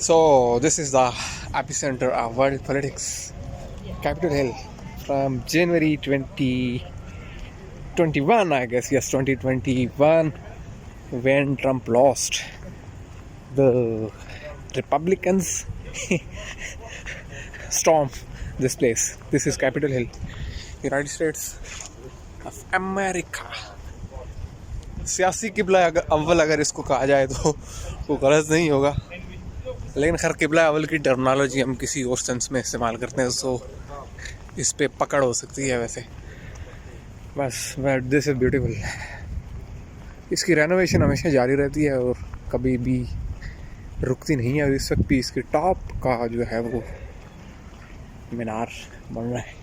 So this is the epicenter of world politics, Capitol Hill, from January 2021, I guess. Yes, 2021, when Trump lost. The Republicans storm this place. This is Capitol Hill, United States of America. सियासी किबला अव्वल अगर इसको कहा जाए तो वो गलत नहीं होगा, लेकिन खैर किबला अव्वल की टर्मिनोलॉजी हम किसी और सेंस में इस्तेमाल करते हैं तो इस पे पकड़ हो सकती है वैसे। बस दिस इज़ ब्यूटीफुल। इसकी रेनोवेशन हमेशा जारी रहती है और कभी भी रुकती नहीं है। और इस वक्त भी इसके टॉप का जो है वो मीनार बन रहा है।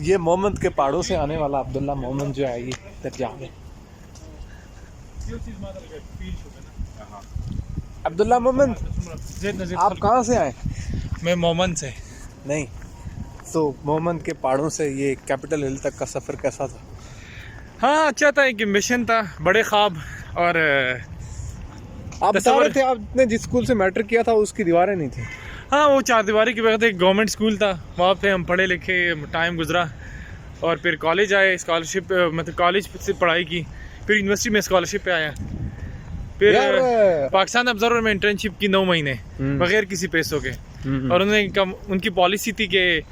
ये मोहम्मद के पहाड़ों से आने वाला अब्दुल्ला मोहम्मद जो है ये दरजा है। अब्दुल्ला मोहम्मद, आप कहाँ से आए? मैं मोमन से। नहीं, तो मोहम्मद के पहाड़ों से ये कैपिटल हिल तक का सफ़र कैसा था? हाँ, अच्छा था। एक मिशन था, बड़े ख्वाब। और आप बता रहे थे आपने जिस स्कूल से मैट्रिक किया था उसकी दीवारें नहीं थी। हाँ, वो 4 दीवारी की वक्त एक गवर्नमेंट स्कूल था, वहाँ पे हम पढ़े लिखे, टाइम गुजरा। और फिर कॉलेज आए, स्कॉलरशिप मतलब कॉलेज से पढ़ाई की, फिर यूनिवर्सिटी में स्कॉलरशिप पे आया। फिर पाकिस्तान ऑब्जर्वर में इंटर्नशिप की 9 महीने बगैर किसी पैसों के। और उनकी पॉलिसी थी कि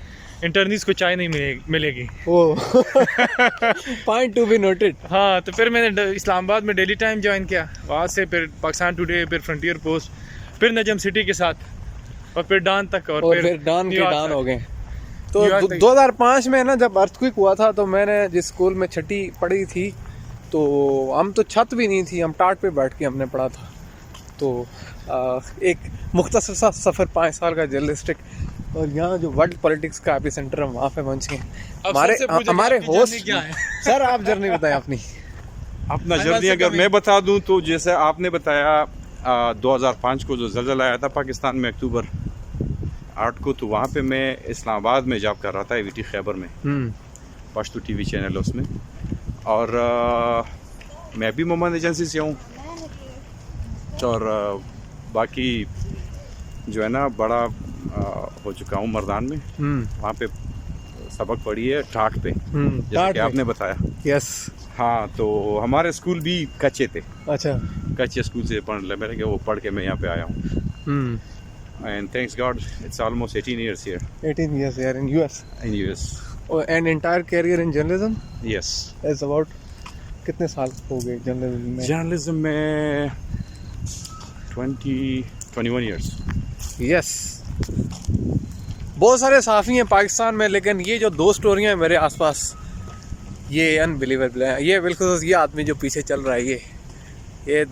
इंटर्नीज को चाय नहीं मिलेगी। Point to be noted. हाँ, तो फिर मैंने इस्लामाबाद में डेली टाइम ज्वाइन किया, वहाँ से फिर पाकिस्तान टुडे, फिर फ्रंटियर पोस्ट, फिर नजम सिटी के साथ, और फिर डान तक, और फिर डान के डान हो गए। तो 2005 में ना जब अर्थक्वेक हुआ था तो मैंने जिस स्कूल में छठी पढ़ी थी तो हम तो छत भी नहीं थी, हम टाट पे बैठ के हमने पढ़ा था। तो एक मुख्तसर सा सफ़र 5 साल का जर्नलिस्टिक, और यहाँ जो वर्ल्ड पॉलिटिक्स का एपिसेंटर हम वहाँ पे पहुँचे हैं। हमारे होस्ट सर, आप जर्नी बताएं अपनी। अपना जर्नी अगर मैं बता दूं तो जैसे आपने बताया 2005 को जो ज़लज़ला आया था पाकिस्तान में अक्टूबर 8 को, तो वहाँ पे मैं इस्लामाबाद में जॉब कर रहा था, AVT खैबर में, पश्तो TV चैनल उसमें। और मैं भी मोमन एजेंसी से हूँ। और बाकी जो है ना बड़ा हो चुका हूँ मर्दान में, वहाँ पे सबक पढ़ी है ठाट पे, जैसे कि आपने बताया। यस। हाँ, तो हमारे स्कूल भी कच्चे थे। अच्छा, कच्चे स्कूल से मेरे के वो पढ़ के मैं यहाँ पे आया हूँ। And thanks God, it's almost 18 years here. 18 years here in US. In US. Oh, and entire career in journalism? Yes. It's about कितने साल हो गए जर्नलिज्म में? जर्नलिज्म में 21 years. Yes. बहुत सारे सहाफ़ी हैं पाकिस्तान में, लेकिन ये जो 2 स्टोरियाँ हैं मेरे आसपास, ये अनबिलीवेबल है। ये बिल्कुल ये आदमी जो पीछे चल रहा है ये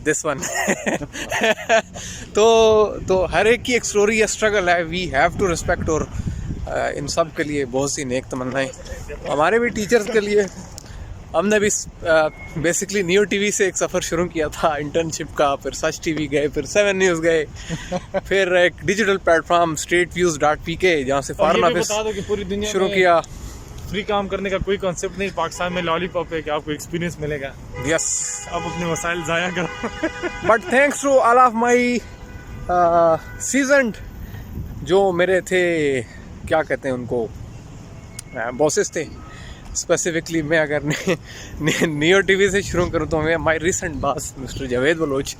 दिस वन तो हर एक की एक स्टोरी या स्ट्रगल है। We have to respect. और इन सब के लिए बहुत सी नेक तमन्नाएं। हमारे भी टीचर्स के लिए हमने भी बेसिकली न्यू टीवी से एक सफ़र शुरू किया था इंटर्नशिप का, फिर सच टीवी गए, फिर 7 न्यूज़ गए, फिर एक डिजिटल प्लेटफॉर्म straightViews.pk जहाँ से फॉरेन ऑफिस शुरू किया। फ्री काम करने का कोई कॉन्सेप्ट नहीं, पाकिस्तान में लॉलीपॉप है कि आपको एक्सपीरियंस मिलेगा। यस, आप अपने वसाइल ज़ाया करो। But thanks to all of my seasoned जो मेरे थे, क्या कहते हैं उनको, बॉसेस थे। स्पेसिफिकली मैं अगर नियो टीवी से शुरू करूँ तो मैं my recent boss mister Javed Baloch,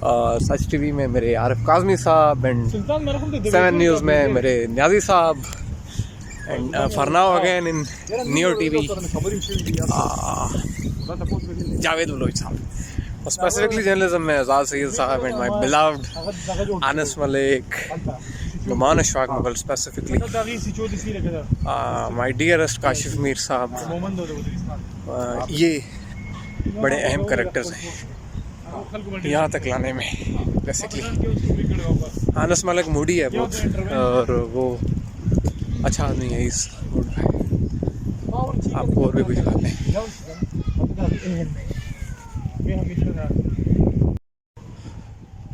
और सच टीवी में मेरे आरिफ काज़मी साहब, एंड 7 न्यूज़ में मेरे न्याजी साहब, and for now again in Neo TV Javed Baloch साहब। और स्पेसिफिकली जर्नलिज्म में आज़ाद सैयद साहब and my beloved Anas Malik, Numan Ashfaq Mughal, specifically my dearest Kashif Mir साहब। ये बड़े अहम कैरेक्टर्स हैं यहाँ तक लाने में। बेसिकली अनस मलिक मूडी है बहुत, और वो अच्छा आदमी है। इस मूड में आपको और भी कुछ दिखाते हैं।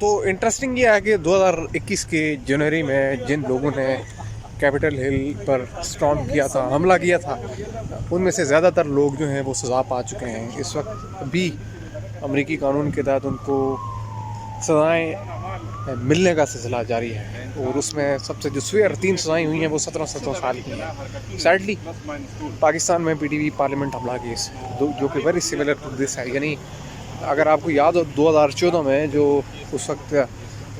तो इंटरेस्टिंग ये है कि 2021 के जनवरी में जिन लोगों ने कैपिटल हिल पर स्टॉर्म किया था, हमला किया था, उनमें से ज़्यादातर लोग जो हैं वो सज़ा पा चुके हैं। इस वक्त भी अमेरिकी कानून के तहत उनको सज़ाएँ मिलने का सिलसिला जारी है। और उसमें सबसे जो स्वेयर 3 सज़ाएँ हुई हैं वो 17-17 साल की हैं। सैडली पाकिस्तान में PTV पार्लियामेंट हमला केस जो कि वेरी सिमिलर टू दिस है, यानी अगर आपको याद हो 2014 में जो उस वक्त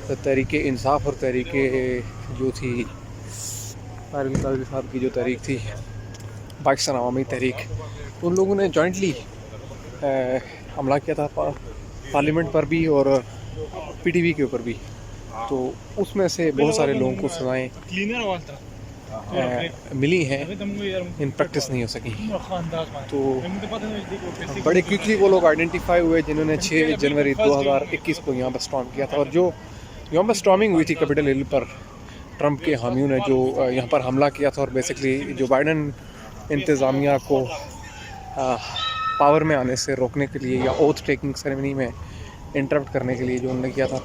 तहरीके इंसाफ और तहरीके जो थी तारिक साहब की जो तहरीक थी पाकिस्तान अवामी तहरीक, उन लोगों ने जॉइंटली हमला किया था पार्लियामेंट पर भी और PTV के ऊपर भी। तो उसमें से बहुत सारे लोगों को सज़ाएँ मिली हैं, इन प्रैक्टिस नहीं हो सकी। तो बड़े क्विकली वो लोग आइडेंटिफाई हुए जिन्होंने 6 जनवरी 2021 को यहाँ पर स्टॉर्म किया था। और जो यहाँ पर स्टॉर्मिंग हुई थी कैपिटल हिल पर, ट्रंप के हामियों ने जो यहाँ पर हमला किया था और बेसिकली जो बाइडन इंतज़ामिया को पावर में आने से रोकने के लिए या ओथ टेकिंग सेरेमनी में इंटरप्ट करने के लिए जो उन्होंने किया था।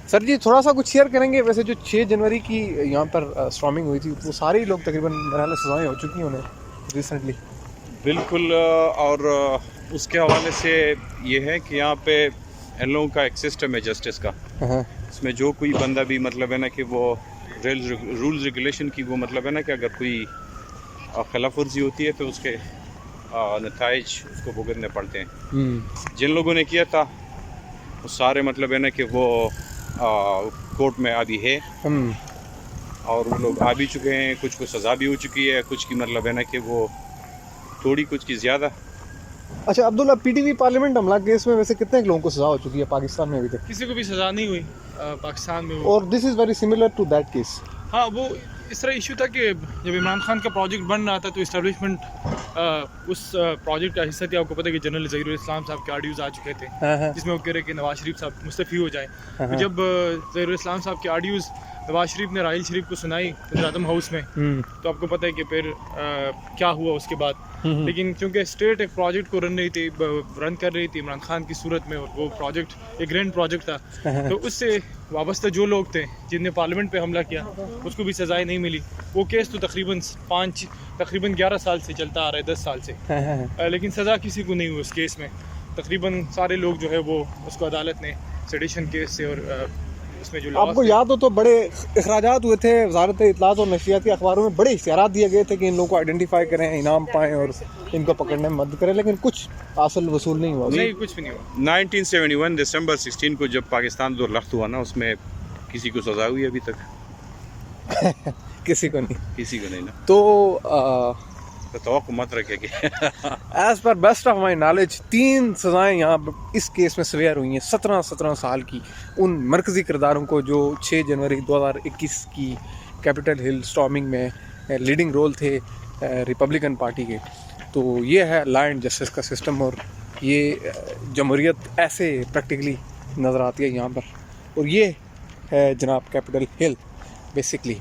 सर जी थोड़ा सा कुछ शेयर करेंगे? वैसे जो 6 जनवरी की यहाँ पर स्टॉर्मिंग हुई थी वो सारे ही लोग तकरीबन मेरे सज़ाएँ हो चुकी हैं उन्हें रिसेंटली। बिल्कुल, और उसके हवाले से ये है कि यहाँ पे इन लोगों का एक सिस्टम है जस्टिस का। इसमें जो कोई बंदा भी मतलब है ना कि वो रूल्स रेगुलेशन की वो मतलब है ना कि अगर कोई खिलाफ वर्जी होती है तो उसके नताइज उसको भुगतने पड़ते हैं। जिन लोगों ने किया था वो सारे मतलब है ना कि वो कोर्ट में अभी है और वो लोग आ भी चुके हैं, कुछ को सज़ा भी हो चुकी है, कुछ की मतलब है ना कि वो थोड़ी, कुछ की ज़्यादा। अच्छा अब्दुल्ला, PTV पार्लियामेंट हमला केस में वैसे कितने लोगों को सज़ा हो चुकी है पाकिस्तान में अभी तक? किसी को भी सज़ा नहीं हुई पाकिस्तान में। और this is very similar to that case. हाँ, वो इस तरह इशू था कि जब इमरान खान का प्रोजेक्ट बन रहा था तो इस्टेब्लिशमेंट उस प्रोजेक्ट का हिस्सा थी। आपको पता है कि जनरल ज़हीरुल इस्लाम साहब के ऑडियोज़ आ चुके थे जिसमें वो कह रहे कि नवाज शरीफ साहब मुस्तफ़ी हो जाएं। तो जब ज़हीरुल इस्लाम साहब के ऑडियोज़ नवाज शरीफ ने राहिल शरीफ को सुनाई वज़ीर-ए-आज़म हाउस में, तो आपको पता है कि फिर क्या हुआ उसके बाद। लेकिन क्योंकि स्टेट एक प्रोजेक्ट को रन कर रही थी इमरान खान की सूरत में, और वो प्रोजेक्ट एक ग्रैंड प्रोजेक्ट था, तो उससे वाबस्ता जो लोग थे जिनने पार्लियामेंट पे हमला किया उसको भी सज़ाएँ नहीं मिली। वो केस तो तकरीबन 11 साल से चलता आ रहा है, 10 साल से, लेकिन सज़ा किसी को नहीं हुई उस केस में। तकरीबन सारे लोग जो है वो उसको अदालत ने सेडिशन केस से और उसमें जो आपको याद हो तो बड़े अखराजात हुए थे, वजारत इत्तलात और नशरियाती अखबारों में बड़े इश्तिहारात दिए गए थे कि इन लोगों को आइडेंटिफाई करें, इनाम पाएँ और इनको पकड़ने में मदद करें, लेकिन कुछ हासिल वसूल नहीं हुआ। नहीं, कुछ भी नहीं हुआ। 1971 दिसंबर 16 को जब पाकिस्तान दो लख्त हुआ ना, उसमें किसी को सज़ा हुई अभी तक? किसी को नहीं, किसी को नहीं ना। तो मत रखे कि as per best of my knowledge 3 सज़ाएँ यहाँ इस केस में सवेयर हुई हैं 17 साल की उन मरकज़ी किरदारों को जो 6 जनवरी 2021 की कैपिटल हिल स्टॉर्मिंग में लीडिंग रोल थे रिपब्लिकन पार्टी के। तो ये है लॉ एंड जस्टिस का सिस्टम और ये जमहूरियत ऐसे प्रैक्टिकली नज़र आती है यहाँ पर, और ये है जनाब Capitol Hill basically.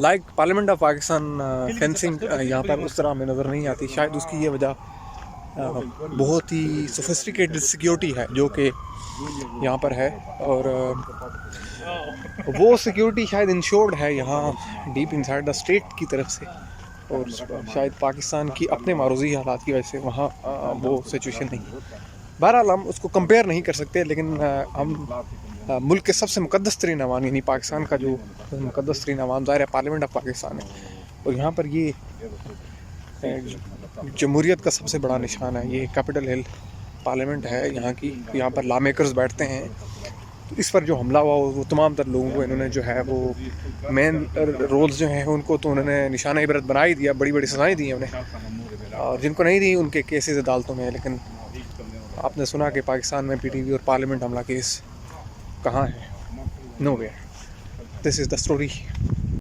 Like parliament of Pakistan fencing यहाँ पर उस तरह हमें नज़र नहीं आती। शायद उसकी ये वजह बहुत ही सोफिस्टिकेटेड सिक्योरिटी है जो कि यहाँ पर है, और वो सिक्योरिटी शायद इंश्योर्ड है यहाँ डीप इनसाइड द स्टेट की तरफ से, और शायद पाकिस्तान की अपने मारूजी हालात की वजह से वहाँ वो सिचुएशन नहीं। बहरहाल हम उसको कंपेयर नहीं कर सकते, लेकिन हम मुल्क के सबसे मुकद्दस तरीन अवान यानी पाकिस्तान का जो मुकद्दस तरीन अवान ज़ाहिर है पार्लियामेंट ऑफ पाकिस्तान है, और यहाँ पर ये जमहूरियत का सबसे बड़ा निशान है। ये कैपिटल हिल पार्लियामेंट है यहाँ की, यहाँ पर लॉ मेकर्स बैठते हैं। तो इस पर जो हमला हुआ वो तमाम तर लोगों को इन्होंने जो है वो मेन रोल्स जो हैं उनको तो उन्होंने निशाना इबरत बना ही दिया, बड़ी बड़ी सज़ाएँ दी हैं उन्हें, और जिनको नहीं दी उनके केसेस अदालतों में। लेकिन आपने सुना कि पाकिस्तान में PTV और पार्लियामेंट हमला केस कहाँ है? Nowhere. This is the story.